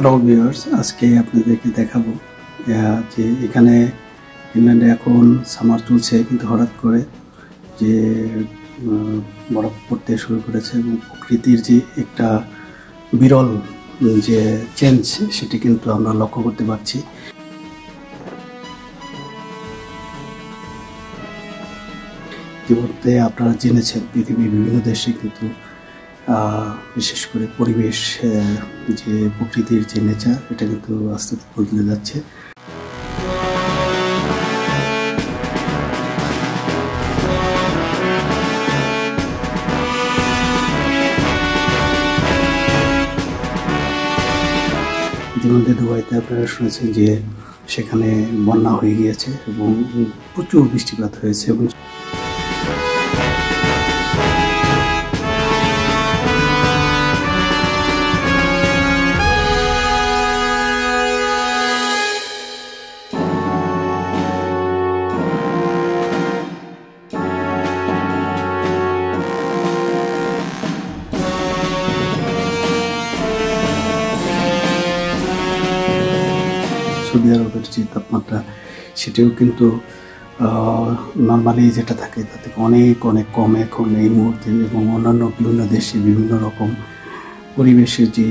Hello viewers, আজকে আপনাদেরকে দেখাবো যে এখানে ইংল্যান্ডে এখন সামার চলছে, কিন্তু হঠাৎ করে যে বরফ পড়তে শুরু করেছে এবং প্রকৃতির যে একটা বিরল যে চেঞ্জ সেটি কিন্তু আমরা লক্ষ্য করতে পারছি। ইতিমধ্যে আপনারা জেনেছেন পৃথিবীর বিভিন্ন দেশে কিন্তু বিশেষ করে পরিবেশ যে প্রকৃতির যে নেচার এটা কিন্তু আস্তে আস্তে বদলে যাচ্ছে। ইতিমধ্যে দুবাইতে আপনারা শুনেছেন যে সেখানে বন্যা হয়ে গিয়েছে এবং প্রচুর বৃষ্টিপাত হয়েছে এবং সৌদি আরবের যে তাপমাত্রা সেটাও কিন্তু নর্মালি যেটা থাকে তার থেকে অনেক অনেক কম এখন এই মুহূর্তে, এবং অন্যান্য বিভিন্ন দেশে বিভিন্ন রকম পরিবেশের যে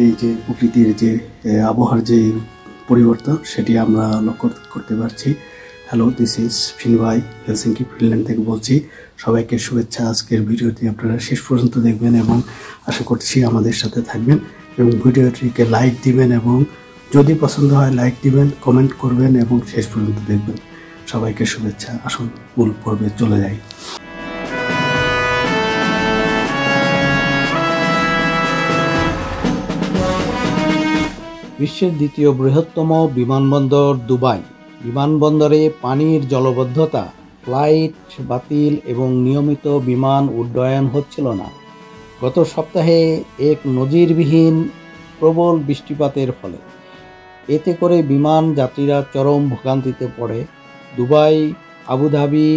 এই যে প্রকৃতির যে আবহাওয়ার যে পরিবর্তন সেটি আমরা লক্ষ্য করতে পারছি। হ্যালো, দিস ইজ ফিনভাই, হেলসিঙ্কি ফিনল্যান্ড থেকে বলছি। সবাইকে শুভেচ্ছা। আজকের ভিডিওটি আপনারা শেষ পর্যন্ত দেখবেন এবং আশা করছি আমাদের সাথে থাকবেন এবং ভিডিওটিকে লাইক দিবেন, এবং যদি পছন্দ হয় লাইক দিবেন, কমেন্ট করবেন এবং শেষ পর্যন্ত দেখবেন। সবাইকে শুভেচ্ছা। আসুন মূল পর্বে চলে যাই। বিশ্বের দ্বিতীয় বৃহত্তম বিমানবন্দর দুবাই। বিমানবন্দরে পানির জলবদ্ধতা, ফ্লাইট বাতিল এবং নিয়মিত বিমান উড্ডয়ন হচ্ছিল না। গত সপ্তাহে এক নজিরবিহীন প্রবল বৃষ্টিপাতের ফলে এতে করে বিমান যাত্রীরা চরম ভোগান্তিতে পড়ে। দুবাই, আবুধাবি,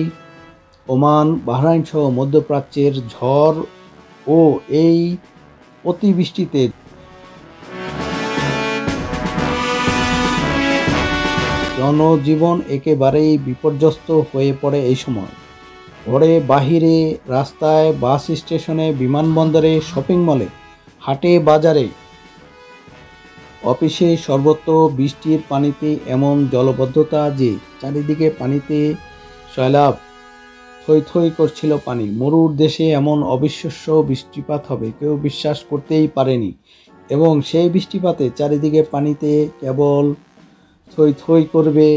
ওমান, বাহরাইন সহ মধ্যপ্রাচ্যের ঝড় ও এই অতিবৃষ্টিতে জনজীবন একেবারেই বিপর্যস্ত হয়ে পড়ে। এই সময় ঘরে বাহিরে, রাস্তায়, বাস স্টেশনে, বিমানবন্দরে, শপিং মলে, হাটে বাজারে, অফিসে সর্বত্র বৃষ্টির পানিতে এমন জলবদ্ধতা যে চারিদিকে পানিতে সয়লাব, থই থই করছিল পানি। মরুর দেশে এমন অবিশ্বাস্য বৃষ্টিপাত হবে কেউ বিশ্বাস করতেই পারেনি, এবং সেই বৃষ্টিপাতে চারিদিকে পানিতে কেবল থই থই করবে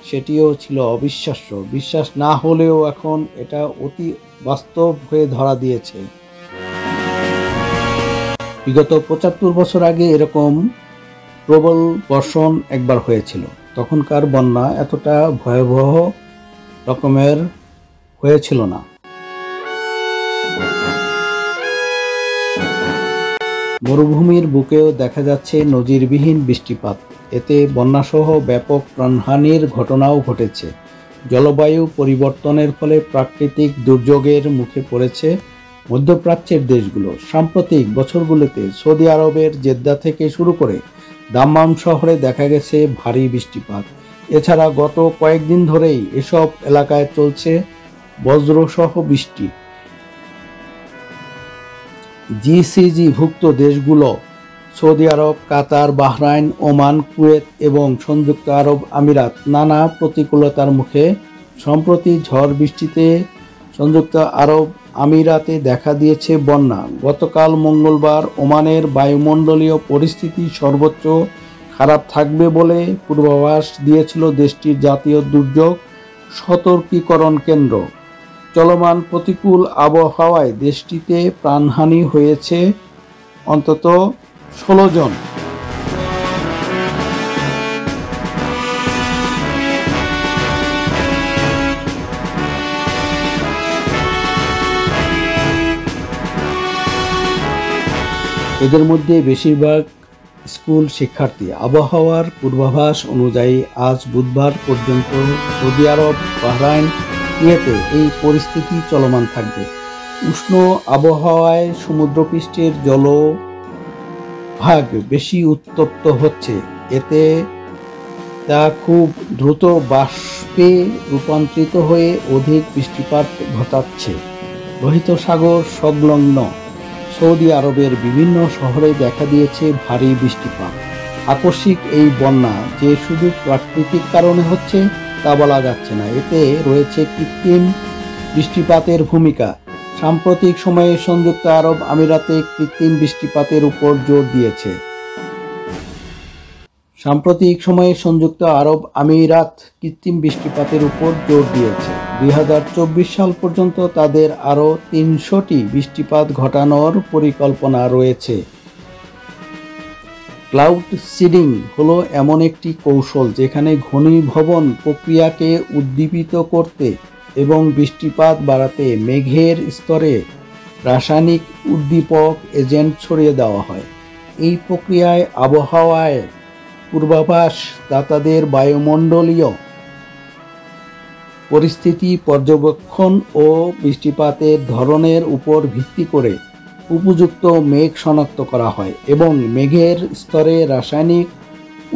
সেটিও ছিল অবিশ্বাস্য। বিশ্বাস না হলেও এখন এটা অতি বাস্তব হয়ে ধরা দিয়েছে। বিগত ৭৫ বছর আগে এরকম প্রবল বর্ষণ একবার হয়েছিল। তখনকার বন্যা এতটা ভয়াবহ রকমের হয়েছিল না। মরুভূমির বুকেও দেখা যাচ্ছে নজিরবিহীন বৃষ্টিপাত। এতে বন্যাসহ ব্যাপক প্রাণহানির ঘটনাও ঘটেছে। জলবায়ু পরিবর্তনের ফলে প্রাকৃতিক দুর্যোগের মুখে পড়েছে মধ্যপ্রাচ্যের দেশগুলো। সাম্প্রতিক বছরগুলোতে সৌদি আরবের জেদ্দা থেকে শুরু করে দাম্মাম শহরে দেখা গেছে ভারী বৃষ্টিপাত। এছাড়া গত কয়েকদিন ধরেই এসব এলাকায় চলছে বজ্রসহ বৃষ্টি। জিসিজি-ভুক্ত দেশগুলো সৌদি আরব, কাতার, বাহরাইন, ওমান, কুয়েত এবং সংযুক্ত আরব আমিরাত নানা প্রতিকূলতার মুখে। সম্প্রতি ঝড় বৃষ্টিতে সংযুক্ত আরব আমিরাতে দেখা দিয়েছে বন্যা। গতকাল মঙ্গলবার ওমানের বায়ুমণ্ডলীয় পরিস্থিতি সর্বোচ্চ খারাপ থাকবে বলে পূর্বাভাস দিয়েছিল দেশটির জাতীয় দুর্যোগ সতর্কীকরণ কেন্দ্র। চলমান প্রতিকূল আবহাওয়ায় দেশটিতে প্রাণহানি হয়েছে অন্তত ১৬ জন। এদের মধ্যে বেশিরভাগ স্কুল শিক্ষার্থী। আবহাওয়ার পূর্বাভাস অনুযায়ী আজ বুধবার পর্যন্ত সৌদি আরব, বাহরাইন, কুয়েতে এই পরিস্থিতি চলমান থাকবে। উষ্ণ আবহাওয়ায় সমুদ্রপৃষ্ঠের জল ভাগ বেশি উত্তপ্ত হচ্ছে। এতে তা খুব দ্রুত বাষ্পে রূপান্তরিত হয়ে অধিক বৃষ্টিপাত ঘটাচ্ছে। লোহিত সাগর সংলগ্ন সৌদি আরবের বিভিন্ন শহরে দেখা দিয়েছে ভারী বৃষ্টিপাত। আকস্মিক এই বন্যা যে শুধু প্রাকৃতিক কারণে হচ্ছে তা বলা যাচ্ছে না, এতে রয়েছে কৃত্রিম বৃষ্টিপাতের ভূমিকা। সাম্প্রতিক সময়ে সংযুক্ত আরব আমিরাতে কৃত্রিম বৃষ্টিপাতের উপর জোর দিয়েছে। সাম্প্রতিক সময়ে সংযুক্ত আরব আমিরাত কৃত্রিম বৃষ্টিপাতের উপর জোর দিয়েছে। 2024 সাল পর্যন্ত তাদের আরও 300টি বৃষ্টিপাত ঘটানোর পরিকল্পনা রয়েছে। ক্লাউড সিডিং হলো এমন একটি কৌশল যেখানে ঘনীভবন প্রক্রিয়াকে উদ্দীপিত করতে এবং বৃষ্টিপাত বাড়াতে মেঘের স্তরে রাসায়নিক উদ্দীপক এজেন্ট ছড়িয়ে দেওয়া হয়। এই প্রক্রিয়ায় আবহাওয়ায় পূর্বাভাস দাতাদের বায়ুমণ্ডলীয় পরিস্থিতি পর্যবেক্ষণ ও বৃষ্টিপাতের ধরনের উপর ভিত্তি করে উপযুক্ত মেঘ শনাক্ত করা হয় এবং মেঘের স্তরে রাসায়নিক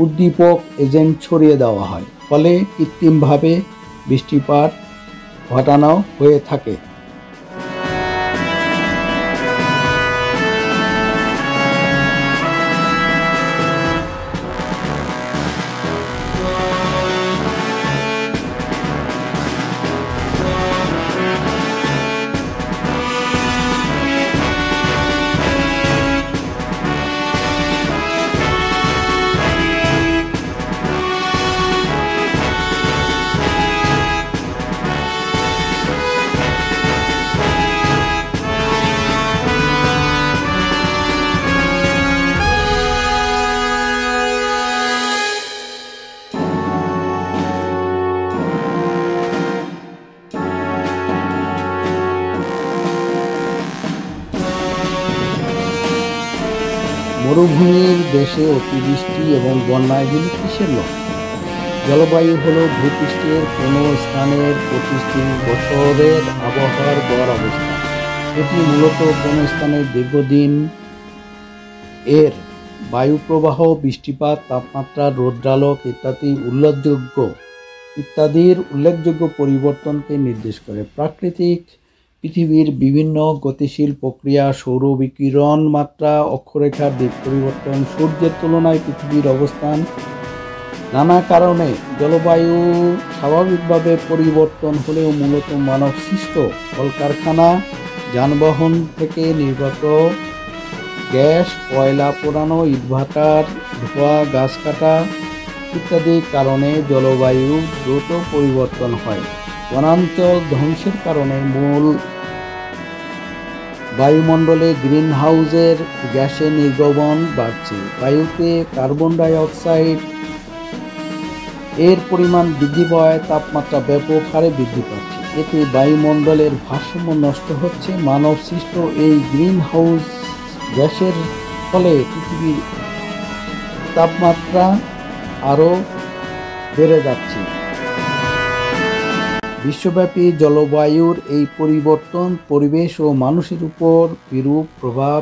উদ্দীপক এজেন্ট ছড়িয়ে দেওয়া হয়, ফলে কৃত্রিমভাবে বৃষ্টিপাত ঘটানো হয়ে থাকে। মরুভূমির দেশে অতিবৃষ্টি এবং বন্যা এগুলি কিসের লক্ষণ? জলবায়ু হল ভূপৃষ্ঠের কোনো স্থানের 25 বছরের আবহাওয়ার গড় অবস্থা। এটি মূলত কোনো স্থানের দীর্ঘদিন এর বায়ুপ্রবাহ, বৃষ্টিপাত, তাপমাত্রা, রৌদ্রালোক ইত্যাদির উল্লেখযোগ্য পরিবর্তনকে নির্দেশ করে। পৃথিবীর বিভিন্ন গতিশীল প্রক্রিয়া, সৌর বিকিরণ মাত্রা, অক্ষরেখার দিক পরিবর্তন, সূর্যের তুলনায় পৃথিবীর অবস্থান, নানা কারণে জলবায়ু স্বাভাবিকভাবে পরিবর্তন হলেও মূলত মানব সৃষ্ট কলকারখানা, যানবাহন থেকে নির্গত গ্যাস, কয়লা পোড়ানো, ইটভাটার ধোঁয়া, গাছ কাটা ইত্যাদি কারণে জলবায়ু দ্রুত পরিবর্তন হয়। বনাঞ্চল ধ্বংসের কারণে মূল বায়ুমণ্ডলে গ্রিনহাউসের গ্যাসের নির্গমন বাড়ছে। বায়ুতে কার্বন ডাই অক্সাইড এর পরিমাণ বৃদ্ধি পাওয়ায় তাপমাত্রা ব্যাপক হারে বৃদ্ধি পাচ্ছে। এতে বায়ুমণ্ডলের ভারসাম্য নষ্ট হচ্ছে। মানব সৃষ্ট এই গ্রিনহাউস গ্যাসের ফলে পৃথিবীর তাপমাত্রা আরও বেড়ে যাচ্ছে। বিশ্বব্যাপী জলবায়ুর এই পরিবর্তন পরিবেশ ও মানুষের উপর বিরূপ প্রভাব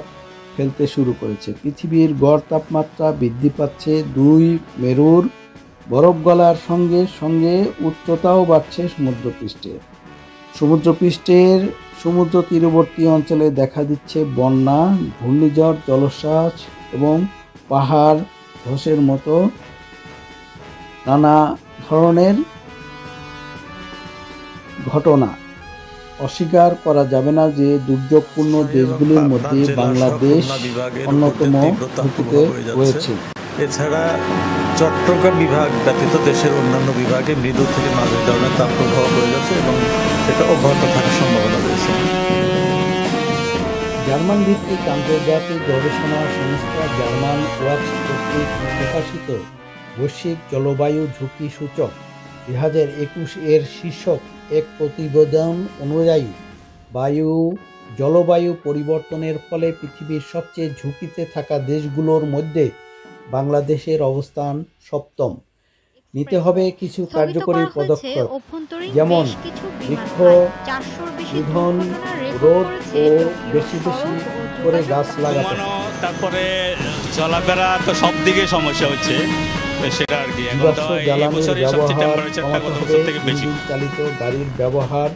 ফেলতে শুরু করেছে। পৃথিবীর গড় তাপমাত্রা বৃদ্ধি পাচ্ছে। 2 মেরুর বরফ গলার সঙ্গে সঙ্গে উচ্চতাও বাড়ছে সমুদ্র তীরবর্তী অঞ্চলে দেখা দিচ্ছে বন্যা, ঘূর্ণিঝড়, জলোচ্ছ্বাস এবং পাহাড় ধসের মতো নানা ধরনের ঘটনা। অস্বীকার করা যাবে না যে দুর্যোগপূর্ণ দেশগুলির মধ্যে বাংলাদেশ অন্যতম ঝুঁকিতে রয়েছে। এছাড়া চট্টগ্রাম বিভাগ ব্যতীত দেশের অন্যান্য বিভাগে মৃদু থেকে মাঝারি ধরনের তাপপ্রবাহ হয়ে যাচ্ছে এবং সেটা অব্যাহত থাকার সম্ভাবনা রয়েছে। জার্মান ভিত্তিক আন্তর্জাতিক গবেষণা সংস্থা জার্মান ওয়াচ কর্তৃক প্রকাশিত বৈশ্বিক জলবায়ু ঝুঁকি সূচক 2021 এর শীর্ষক এক প্রতিবেদন অনুযায়ী জলবায়ু পরিবর্তনের ফলে পৃথিবীর সবচেয়ে ঝুঁকিতে থাকা দেশগুলোর মধ্যে বাংলাদেশের অবস্থান 7ম। নিতে হবে কিছু কার্যকরী পদক্ষেপ, যেমন বৃক্ষ নিধন, রোদ ও বেশি বেশি করে গাছ লাগাতে হবে। তারপরে চলাফেরা তো সব দিকে সমস্যা হচ্ছে, তো সেটা আর কি। এখন তো জীবাশ্ম এই জ্বালানির বছরই সবচেয়ে ব্যবহার টেম্পারেচারটা কমাতে গত হবে, বছর থেকে বেশি। ইঞ্জিন চালিত গাড়ির ব্যবহার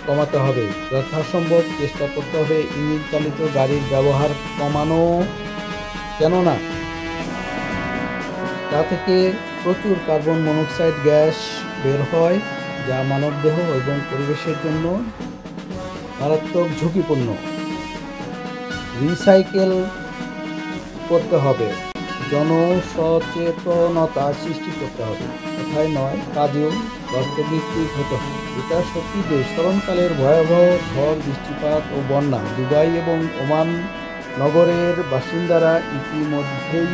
কমাতে হবে। যথাসম্ভব চেষ্টা করতে হবে ইঞ্জিন চালিত গাড়ির ব্যবহার কমানো, কেননা তা থেকে প্রচুর কার্বন মনোক্সাইড গ্যাস বের হয়, যা মানবদেহ এবং পরিবেশের জন্য মারাত্মক ঝুঁকিপূর্ণ। রিসাইকেল করতে হবে, জনসচেতনতা সৃষ্টি করতে হবে, কোথায় নয় কাজেও বাস্তবভিত্তিক হতে হবে। এটা সত্যি যে স্মরণকালের ভয়াবহ ঝড়, বৃষ্টিপাত ও বন্যা দুবাই এবং ওমান নগরের বাসিন্দারা ইতিমধ্যেই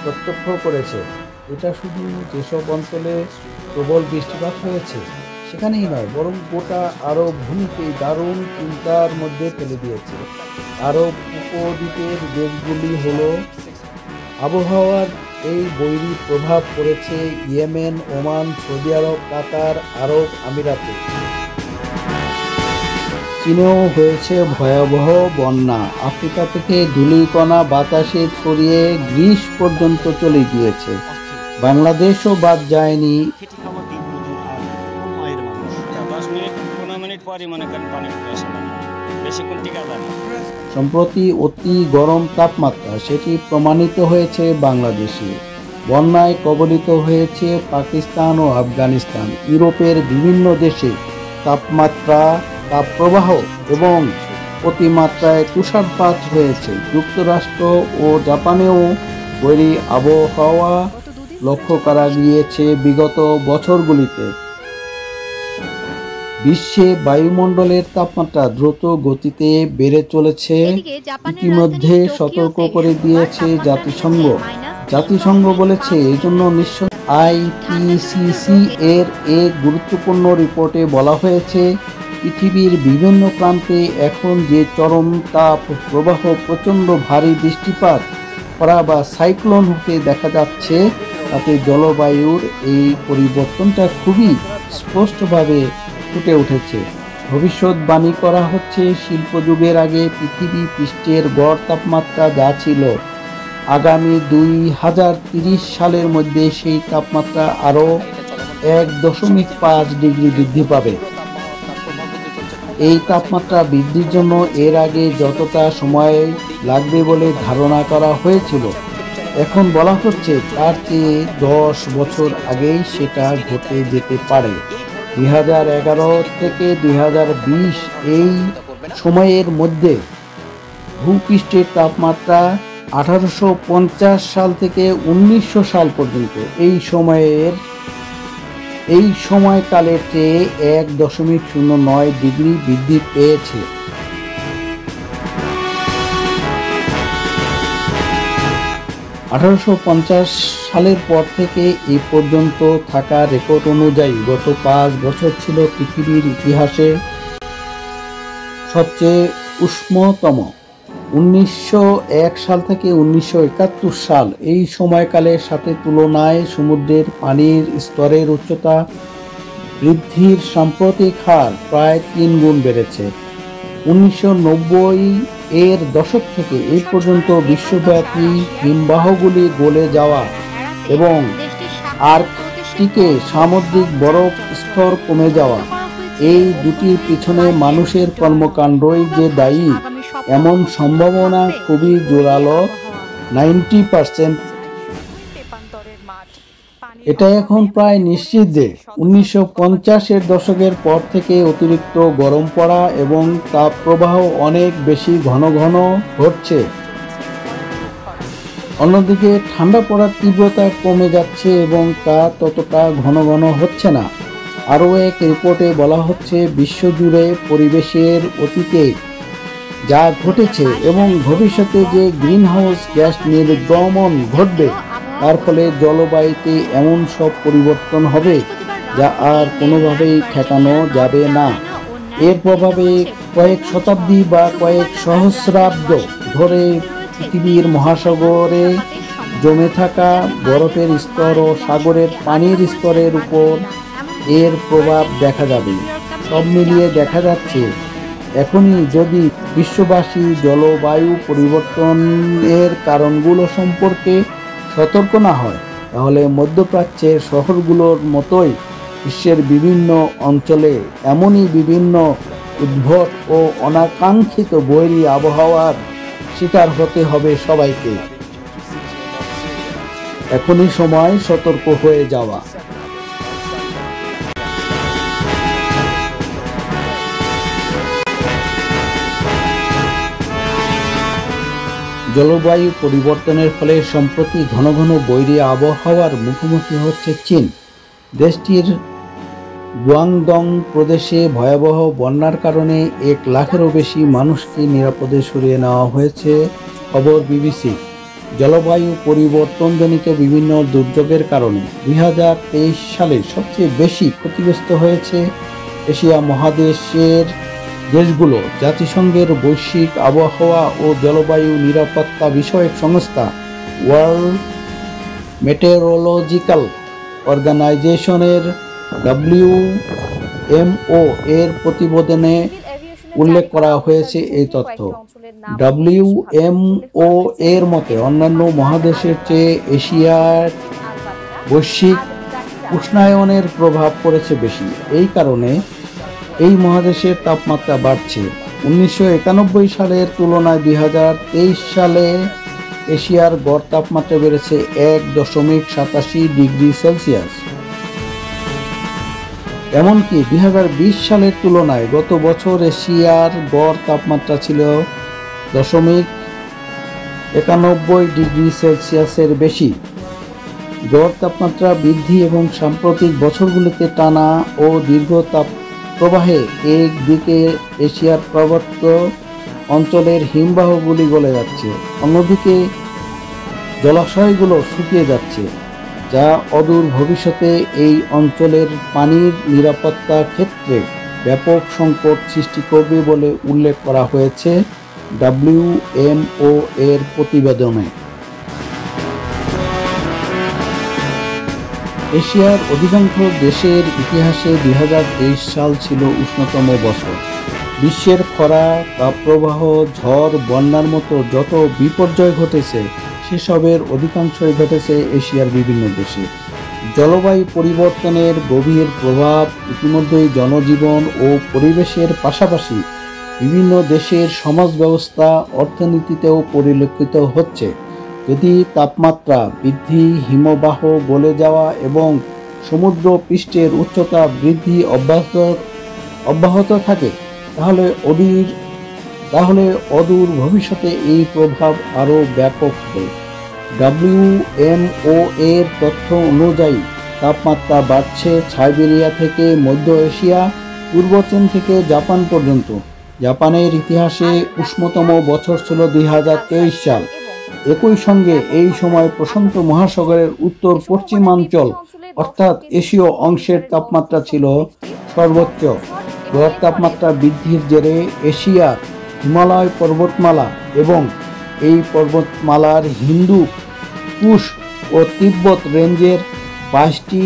প্রত্যক্ষ করেছে। এটা শুধু যেসব অঞ্চলে প্রবল বৃষ্টিপাত হয়েছে সেখানেই নয়, বরং গোটা আরব ভূমিকেই দারুণ চিন্তার মধ্যে ফেলে দিয়েছে। আরব উপদ্বীপের দেশগুলি হলো আবহাওয়ার এই বৈরী প্রভাব পড়েছে ইয়েমেন, ওমান, সৌদি আরব, কাতার, আরব আমিরাতে। চীনেও হয়েছে ভয়াবহ বন্যা। আফ্রিকা থেকে ধূলিকণা বাতাসে ছড়িয়ে গ্রিস পর্যন্ত চলে গিয়েছে। বাংলাদেশও বাদ যায়নি। 10 মিনিট 15 মিনিট পরই মনে করেন পানি আসে না, বেশিক্ষণ টিকা যায় না। সম্প্রতি অতি গরম তাপমাত্রা, সেটি প্রমাণিত হয়েছে বাংলাদেশে। বন্যায় কবলিত হয়েছে পাকিস্তান ও আফগানিস্তান। ইউরোপের বিভিন্ন দেশে তাপপ্রবাহ এবং অতিমাত্রায় তুষারপাত হয়েছে। যুক্তরাষ্ট্র ও জাপানেও বৈরী আবহাওয়া লক্ষ্য করা গিয়েছে বিগত বছরগুলিতে। বিশ্বে বায়ুমণ্ডলের তাপমাত্রা দ্রুত গতিতে বেড়ে চলেছে। ইতিমধ্যে সতর্ক করে দিয়েছে জাতিসংঘ। জাতিসংঘ বলেছে এজন্য আইপিসিসি এর এক গুরুত্বপূর্ণ রিপোর্টে বলা হয়েছে, পৃথিবীর বিভিন্ন প্রান্তে এখন যে চরম তাপ প্রবাহ, প্রচণ্ড ভারী বৃষ্টিপাত, খরা বা সাইক্লোন হতে দেখা যাচ্ছে, তাতে জলবায়ুর এই পরিবর্তনটা খুবই স্পষ্টভাবে ফুটে উঠেছে। ভবিষ্যৎবাণী করা হচ্ছে, শিল্পযুগের আগে পৃথিবী পৃষ্ঠের গড় তাপমাত্রা যা ছিল, আগামী 2030 সালের মধ্যে সেই তাপমাত্রা আরও 1.5 ডিগ্রি বৃদ্ধি পাবে। এই তাপমাত্রা বৃদ্ধির জন্য এর আগে যতটা সময় লাগবে বলে ধারণা করা হয়েছিল, এখন বলা হচ্ছে তার চেয়ে 10 বছর আগেই সেটা ঘটে যেতে পারে। 2011 থেকে 2020 এই সময়ের মধ্যে ভূপৃষ্ঠের তাপমাত্রা 1850 সাল থেকে 1900 সাল পর্যন্ত এই সময়কালের চেয়ে 1.09 ডিগ্রি বৃদ্ধি পেয়েছে। 1850 সালের পর থেকে এই পর্যন্ত থাকা রেকর্ড অনুযায়ী গত 5 বছর ছিল পৃথিবীর ইতিহাসে সবচেয়ে উষ্ণতম। 1901 সাল থেকে 1971 সাল এই সময়কালের সাথে তুলনায় সমুদ্রের পানির স্তরের উচ্চতা বৃদ্ধির সাম্প্রতিক হার প্রায় 3 গুণ বেড়েছে। 1990 এর দশক থেকে এই পর্যন্ত বিশ্বব্যাপী হিমবাহগুলি গলে যাওয়া এবং আর্কটিকে সামুদ্রিক বরফ স্তর কমে যাওয়া, এই দুটির পিছনে মানুষের কর্মকাণ্ডই যে দায়ী এমন সম্ভাবনা খুবই জোরালো। 90% এটা এখন প্রায় নিশ্চিত যে 1950-এর দশকের পর থেকে অতিরিক্ত গরম পড়া এবং তাপপ্রবাহ অনেক বেশি ঘন ঘন ঘটছে। অন্যদিকে ঠান্ডা পড়ার তীব্রতা কমে যাচ্ছে এবং তা ততটা ঘন ঘন হচ্ছে না। আরও এক রিপোর্টে বলা হচ্ছে, বিশ্বজুড়ে পরিবেশের অতীতে যা ঘটেছে এবং ভবিষ্যতে যে গ্রিনহাউস গ্যাস নির্গমন ঘটবে, তার ফলে জলবায়ুতে এমন সব পরিবর্তন হবে যা আর কোনোভাবেই ঠেকানো যাবে না। এর প্রভাবে কয়েক শতাব্দী বা কয়েক সহস্রাব্দ ধরে পৃথিবীর মহাসাগরে জমে থাকা বরফের স্তর ও সাগরের পানির স্তরের উপর এর প্রভাব দেখা যাবে। সব মিলিয়ে দেখা যাচ্ছে এখনই যদি বিশ্ববাসী জলবায়ু পরিবর্তনের কারণগুলো সম্পর্কে সতর্ক না হয়, তাহলে মধ্যপ্রাচ্যের শহরগুলোর মতোই বিশ্বের বিভিন্ন অঞ্চলে এমনই বিভিন্ন উদ্ভট ও অনাকাঙ্ক্ষিত বৈরী আবহাওয়ার শিকার হতে হবে সবাইকে। এখনই সময় সতর্ক হয়ে যাওয়া। জলবায়ু পরিবর্তনের ফলে সম্প্রতি ঘন ঘন বৈরী আবহাওয়ার মুখোমুখি হচ্ছে চীন। দেশটির গুয়াংডং প্রদেশে ভয়াবহ বন্যার কারণে 1 লাখেরও বেশি মানুষকে নিরাপদে সরিয়ে নেওয়া হয়েছে, খবর বিবিসি। জলবায়ু পরিবর্তনজনিত বিভিন্ন দুর্যোগের কারণে 2023 সালে সবচেয়ে বেশি ক্ষতিগ্রস্ত হয়েছে এশিয়া মহাদেশের দেশগুলো। জাতিসংঘের বৈশ্বিক আবহাওয়া ও জলবায়ু নিরাপত্তা বিষয়ক সংস্থা ওয়ার্ল্ড মেটেরোলজিক্যাল অর্গানাইজেশনের WMO এর প্রতিবেদনে উল্লেখ করা হয়েছে এই তথ্য। WMO এর মতে অন্যান্য মহাদেশের চেয়ে এশিয়ার বৈশ্বিক উষ্ণায়নের প্রভাব পড়েছে বেশি। এই কারণে এই মহাদেশের তাপমাত্রা বাড়ছে। 1991 সালের তুলনায় 2023 সালে এশিয়ার গড় তাপমাত্রা বেড়েছে 1.87 ডিগ্রি সেলসিয়াস। এমনকি 2020 সালের তুলনায় গত বছর এশিয়ার গড় তাপমাত্রা ছিল 0.91 ডিগ্রি সেলসিয়াসের বেশি। গড় তাপমাত্রা বৃদ্ধি এবং সাম্প্রতিক বছরগুলিতে টানা ও দীর্ঘ তাপ প্রবাহে একদিকে এশিয়ার পার্বত্য অঞ্চলের হিমবাহগুলি গলে যাচ্ছে, অন্যদিকে জলাশয়গুলো শুকিয়ে যাচ্ছে, যা অদূর ভবিষ্যতে এই অঞ্চলের পানির নিরাপত্তার ক্ষেত্রে ব্যাপক সংকট সৃষ্টি করবে বলে উল্লেখ করা হয়েছে WMO এর প্রতিবেদনে। এশিয়ার অধিকাংশ দেশের ইতিহাসে 2023 সাল ছিল উষ্ণতম বছর। বিশ্বের খরা, তাপপ্রবাহ, ঝড়, বন্যার মতো যত বিপর্যয় ঘটেছে সেসবের অধিকাংশই ঘটেছে এশিয়ার বিভিন্ন দেশে। জলবায়ু পরিবর্তনের গভীর প্রভাব ইতিমধ্যেই জনজীবন ও পরিবেশের পাশাপাশি বিভিন্ন দেশের সমাজ ব্যবস্থা, অর্থনীতিতেও পরিলক্ষিত হচ্ছে। যদি তাপমাত্রা বৃদ্ধি, হিমবাহ গলে যাওয়া এবং সমুদ্র পৃষ্ঠের উচ্চতা বৃদ্ধি অব্যাহত থাকে, তাহলে অদূর ভবিষ্যতে এই প্রভাব আরও ব্যাপক হবে। WMO এর তথ্য অনুযায়ী তাপমাত্রা বাড়ছে সাইবেরিয়া থেকে মধ্য এশিয়া, পূর্ব চীন থেকে জাপান পর্যন্ত। জাপানের ইতিহাসে উষ্ণতম বছর ছিল 2023 সাল। একই সঙ্গে এই সময় প্রশান্ত মহাসাগরের উত্তর পশ্চিমাঞ্চল অর্থাৎ এশীয় অংশের তাপমাত্রা ছিল সর্বোচ্চ। গড় তাপমাত্রা বৃদ্ধির জেরে এশিয়ার হিমালয় পর্বতমালা এবং এই পর্বতমালার হিন্দু কুশ ও তিব্বত রেঞ্জের 22টি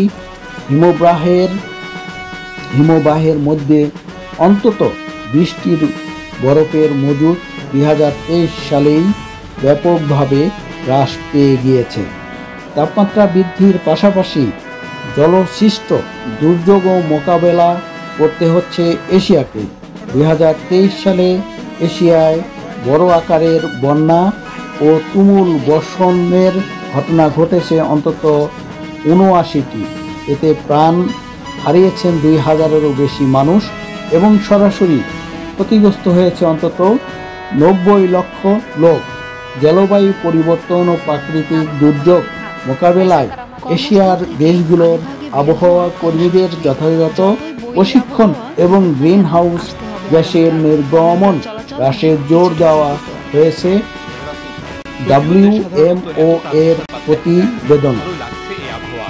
হিমবাহের মধ্যে অন্তত 20টির বরফের মজুদ 2023 সালেই ব্যাপকভাবে হ্রাস পেয়ে গিয়েছে। তাপমাত্রা বৃদ্ধির পাশাপাশি জলসৃষ্ট দুর্যোগও মোকাবেলা করতে হচ্ছে এশিয়াকে। 2023 সালে এশিয়ায় বড় আকারের বন্যা ও তুমুল বর্ষণের ঘটনা ঘটেছে অন্তত 79টি। এতে প্রাণ হারিয়েছেন 2000-এরও বেশি মানুষ এবং সরাসরি ক্ষতিগ্রস্ত হয়েছে অন্তত 90 লক্ষ লোক। জলবায়ু পরিবর্তন ও প্রাকৃতিক দুর্যোগ মোকাবেলায় এশিয়ার দেশগুলোর আবহাওয়া কর্মীদের যথাযথ প্রশিক্ষণ এবং গ্রিন হাউস গ্যাসের নির্গমন হ্রাসের জোর দেওয়া হয়েছে WMO এর প্রতিবেদন।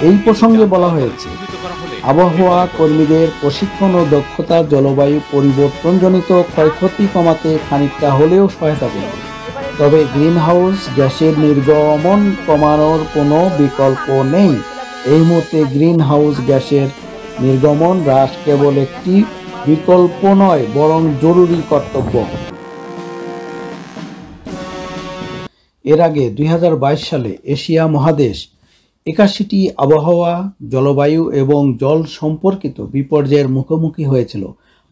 এই প্রসঙ্গে বলা হয়েছে, আবহাওয়া কর্মীদের প্রশিক্ষণ ও দক্ষতা জলবায়ু পরিবর্তনজনিত ক্ষয়ক্ষতি কমাতে খানিকটা হলেও সহায়তা করবে, তবে গ্রিন হাউস গ্যাসের নির্গমন কমানোর কোনো বিকল্প নেই। এই মুহূর্তে গ্রিন হাউস গ্যাসের নির্গমন হ্রাস কেবল একটি বিকল্প নয় বরং জরুরি কর্তব্য। এর আগে 2022 সালে এশিয়া মহাদেশ 81টি আবহাওয়া, জলবায়ু এবং জল সম্পর্কিত বিপর্যয়ের মুখোমুখি হয়েছিল।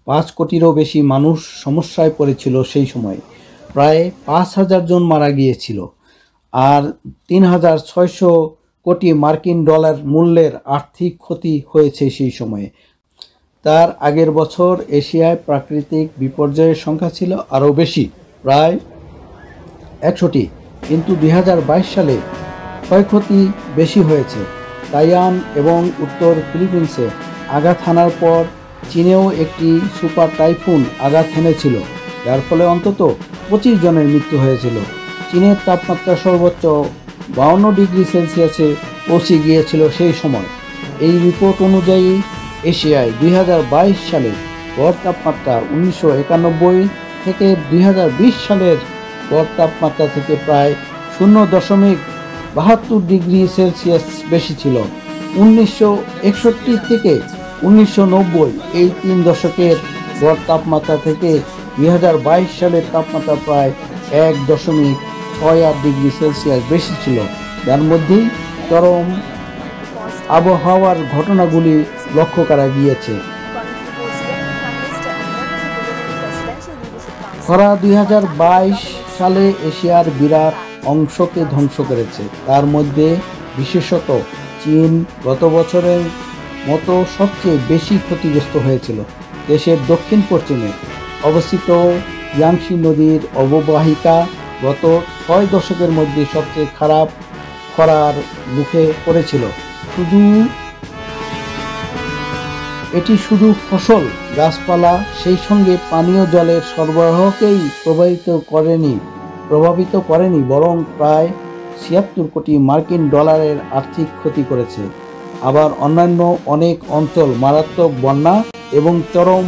5 কোটিরও বেশি মানুষ সমস্যায় পড়েছিল সেই সময়। প্রায় 5,000 জন মারা গিয়েছিল আর 3,600 কোটি মার্কিন ডলার মূল্যের আর্থিক ক্ষতি হয়েছে সেই সময়ে। তার আগের বছর এশিয়ায় প্রাকৃতিক বিপর্যয়ের সংখ্যা ছিল আরও বেশি, প্রায় 100টি, কিন্তু 2022 সালে ক্ষয়ক্ষতি বেশি হয়েছে। তাইওয়ান এবং উত্তর ফিলিপিন্সে আঘাত হানার পর চীনেও একটি সুপার টাইফুন আঘাত হেনেছিল, যার ফলে অন্তত 25 জনের মৃত্যু হয়েছিল। চীনের তাপমাত্রা সর্বোচ্চ 52 ডিগ্রি সেলসিয়াসে পৌঁছে গিয়েছিল সেই সময়। এই রিপোর্ট অনুযায়ী এশিয়ায় 2022 সালে গড় তাপমাত্রা 1991 থেকে 2020 সালের গড় তাপমাত্রা থেকে প্রায় 0.72 ডিগ্রি সেলসিয়াস বেশি ছিল। 1961 থেকে 1990 এই 3 দশকের গড় তাপমাত্রা থেকে 2022 সালের তাপমাত্রা প্রায় 1.68 ডিগ্রি সেলসিয়াস বেশি ছিল, যার মধ্যেই চরম আবহাওয়ার ঘটনাগুলি লক্ষ্য করা গিয়েছে। খরা 2022 সালে এশিয়ার বিরাট অংশকে ধ্বংস করেছে। তার মধ্যে বিশেষত চীন গত বছরের মতো সবচেয়ে বেশি ক্ষতিগ্রস্ত হয়েছিল। দেশের দক্ষিণ পশ্চিমে অবস্থিত ইয়াংশি নদীর অববাহিকা গত 6 দশকের মধ্যে সবচেয়ে খারাপ খরার মুখে পড়েছিল। এটি শুধু ফসল, গাছপালা, সেই সঙ্গে পানীয় জলের সরবরাহকেই প্রভাবিত করেনি বরং প্রায় 76 কোটি মার্কিন ডলারের আর্থিক ক্ষতি করেছে। আবার অন্যান্য অনেক অঞ্চল মারাত্মক বন্যা এবং চরম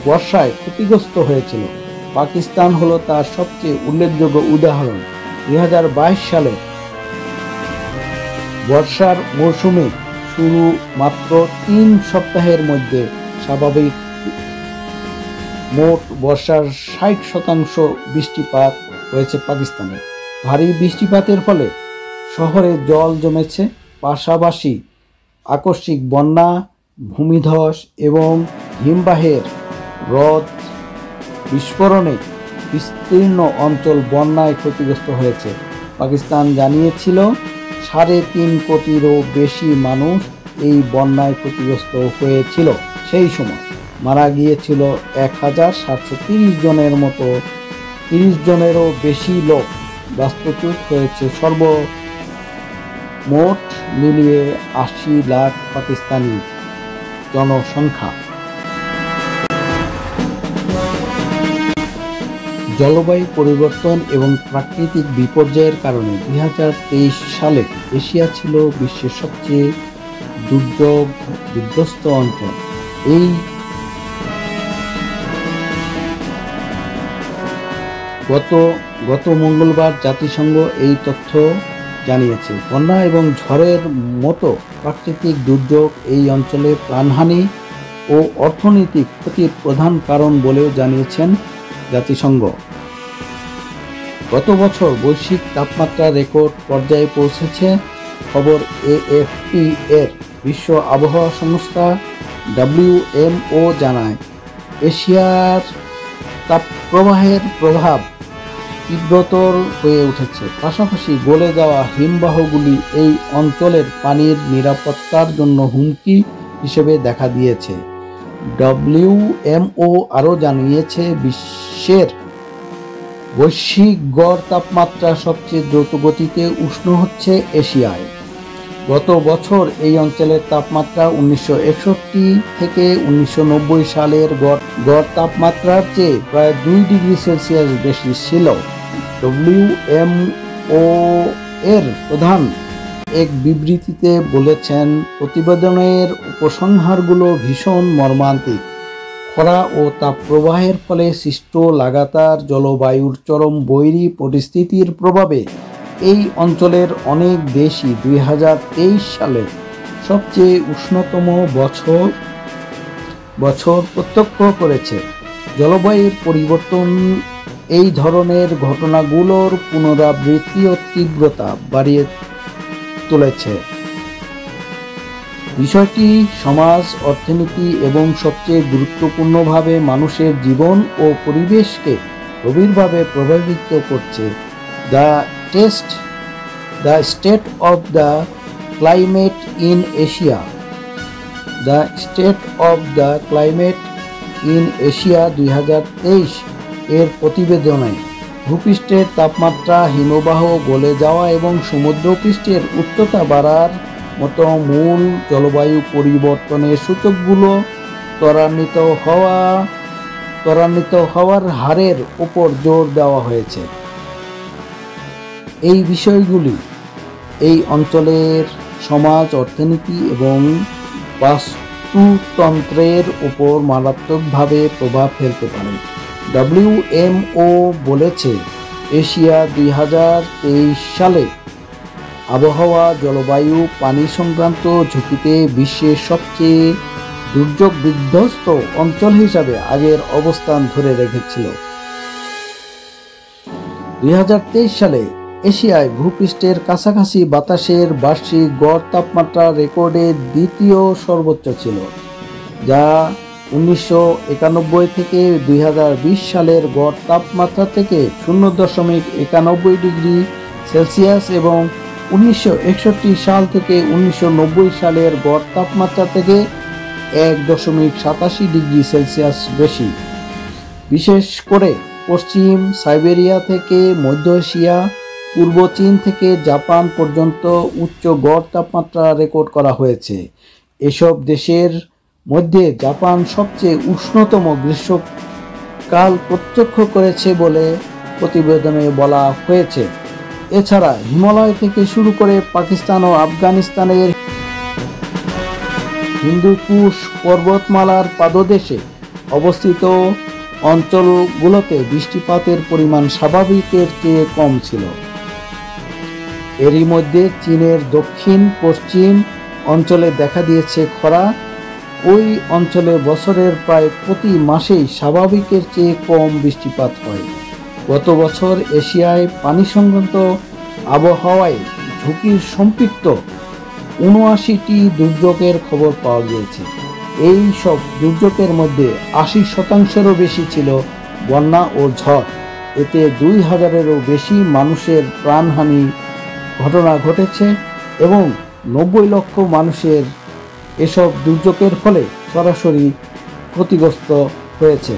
বর্ষায় ক্ষতিগ্রস্ত হয়েছিল। পাকিস্তান হলো তার সবচেয়ে উল্লেখযোগ্য উদাহরণ। 2022 সালে বর্ষার মৌসুমে শুরু মাত্র 3 সপ্তাহের মধ্যে স্বাভাবিক মোট বর্ষার 60% বৃষ্টিপাত হয়েছে পাকিস্তানে। ভারী বৃষ্টিপাতের ফলে শহরে জল জমেছে, পাশাপাশি আকস্মিক বন্যা, ভূমিধস এবং হিমবাহের হ্রদ বিস্ফোরণে বিস্তীর্ণ অঞ্চল বন্যায় ক্ষতিগ্রস্ত হয়েছে। পাকিস্তান জানিয়েছিল 3.5 কোটিরও বেশি মানুষ এই বন্যায় ক্ষতিগ্রস্ত হয়েছিল সেই সময়। মারা গিয়েছিল 1,730 জনের মতো, 30 জনেরও বেশি লোক বাস্তুচ্যুত হয়েছে। সর্বমোট মিলিয়ে 80 লাখ পাকিস্তানি জনসংখ্যা। জলবায়ু পরিবর্তন এবং প্রাকৃতিক বিপর্যয়ের কারণে 2023 সালে এশিয়া ছিল বিশ্বের সবচেয়ে দুর্যোগ বিধ্বস্ত অঞ্চল। গত মঙ্গলবার জাতিসংঘ এই তথ্য জানিয়েছে। বন্যা এবং ঝড়ের মতো প্রাকৃতিক দুর্যোগ এই অঞ্চলে প্রাণহানি ও অর্থনৈতিক ক্ষতির প্রধান কারণ বলেও জানিয়েছেন জাতিসংঘ। গত বছর বৈশ্বিক তাপমাত্রা রেকর্ড পর্যায়ে পৌঁছেছে। খবর AFP এর। বিশ্ব আবহাওয়া সংস্থা WMO জানায়, এশিয়ার তাপপ্রবাহের প্রভাব তীব্রতর হয়ে উঠেছে। পাশাপাশি গলে যাওয়া হিমবাহগুলি এই অঞ্চলের পানির নিরাপত্তার জন্য হুমকি হিসেবে দেখা দিয়েছে। WMO আরও জানিয়েছে, বিশ্বের বৈশ্বিক গড় তাপমাত্রা সবচেয়ে দ্রুত গতিতে উষ্ণ হচ্ছে এশিয়ায়। গত বছর এই অঞ্চলের তাপমাত্রা 1961 থেকে 1990 সালের গড় তাপমাত্রার চেয়ে প্রায় 2 ডিগ্রি সেলসিয়াস বেশি ছিল। WMO এর প্রধান এক বিবৃতিতে বলেছেন, প্রতিবেদনের উপসংহারগুলো ভীষণ মর্মান্তিক। খরা ও তাপপ্রবাহের ফলে সৃষ্ট লাগাতার জলবায়ুর চরম বৈরী পরিস্থিতির প্রভাবে এই অঞ্চলের অনেক দেশই 2023 সালে সবচেয়ে উষ্ণতম বছর বছর প্রত্যক্ষ করেছে। জলবায়ুর পরিবর্তন এই ধরনের ঘটনাগুলোর পুনরাবৃত্তি ও তীব্রতা বাড়িয়ে তুলেছে। বিষয়টি সমাজ, অর্থনীতি এবং সবচেয়ে গুরুত্বপূর্ণভাবে মানুষের জীবন ও পরিবেশকে গভীরভাবে প্রভাবিত করছে। The state of the climate in Asia, the state of the climate in Asia 2023 এর প্রতিবেদনে ভূপৃষ্ঠের তাপমাত্রা, হিমবাহ গলে যাওয়া এবং সমুদ্রপৃষ্ঠের উচ্চতা বাড়ার মতো মূল জলবায়ু পরিবর্তনের সূচকগুলো ত্বরান্বিত হওয়ার হারের উপর জোর দেওয়া হয়েছে। এই বিষয়গুলি এই অঞ্চলের সমাজ, অর্থনীতি এবং বাস্তুতন্ত্রের উপর মারাত্মকভাবে প্রভাব ফেলতে পারে। WMO বলেছে, এশিয়া 2023 সালে আবহাওয়া, জলবায়ু, পানি সংক্রান্ত ঝুঁকিতে বিশ্বের সবচেয়ে দুর্যোগ বিধ্বস্ত অঞ্চল হিসাবে আগের অবস্থান ধরে রেখেছিল। 2023 সালে এশিয়ায় ভূপৃষ্ঠের কাছাকাছি বাতাসের বার্ষিক গড় তাপমাত্রা রেকর্ডের দ্বিতীয় সর্বোচ্চ ছিল, যা 1991 থেকে 2020 সালের গড় তাপমাত্রা থেকে 0.91 ডিগ্রি সেলসিয়াস এবং 1961 সাল থেকে 1990 সালের গড় তাপমাত্রা থেকে 1.87 ডিগ্রি সেলসিয়াস বেশি। বিশেষ করে পশ্চিম সাইবেরিয়া থেকে মধ্য এশিয়া, পূর্ব চীন থেকে জাপান পর্যন্ত উচ্চ গড় তাপমাত্রা রেকর্ড করা হয়েছে। এসব দেশের মধ্যে জাপান সবচেয়ে উষ্ণতম গ্রীষ্মকাল প্রত্যক্ষ করেছে বলে প্রতিবেদনে বলা হয়েছে। এছাড়া হিমালয় থেকে শুরু করে পাকিস্তান ও আফগানিস্তানের হিন্দুকুশ পর্বতমালার পাদদেশে অবস্থিত অঞ্চলগুলোতে বৃষ্টিপাতের পরিমাণ স্বাভাবিকের চেয়ে কম ছিল। এরই মধ্যে চীনের দক্ষিণ পশ্চিম অঞ্চলে দেখা দিয়েছে খরা। ওই অঞ্চলে বছরের প্রায় প্রতি মাসেই স্বাভাবিকের চেয়ে কম বৃষ্টিপাত হয়। গত বছর এশিয়ায় পানি সংক্রান্ত আবহাওয়ায় ঝুঁকির সম্পৃক্ত 79টি দুর্যোগের খবর পাওয়া গিয়েছে। এই সব দুর্যোগের মধ্যে 80%-এরও বেশি ছিল বন্যা ও ঝড়। এতে 2000-এরও বেশি মানুষের প্রাণহানি ঘটনা ঘটেছে এবং 90 লক্ষ মানুষের এসব দুর্যোগের ফলে সরাসরি ক্ষতিগ্রস্ত হয়েছে।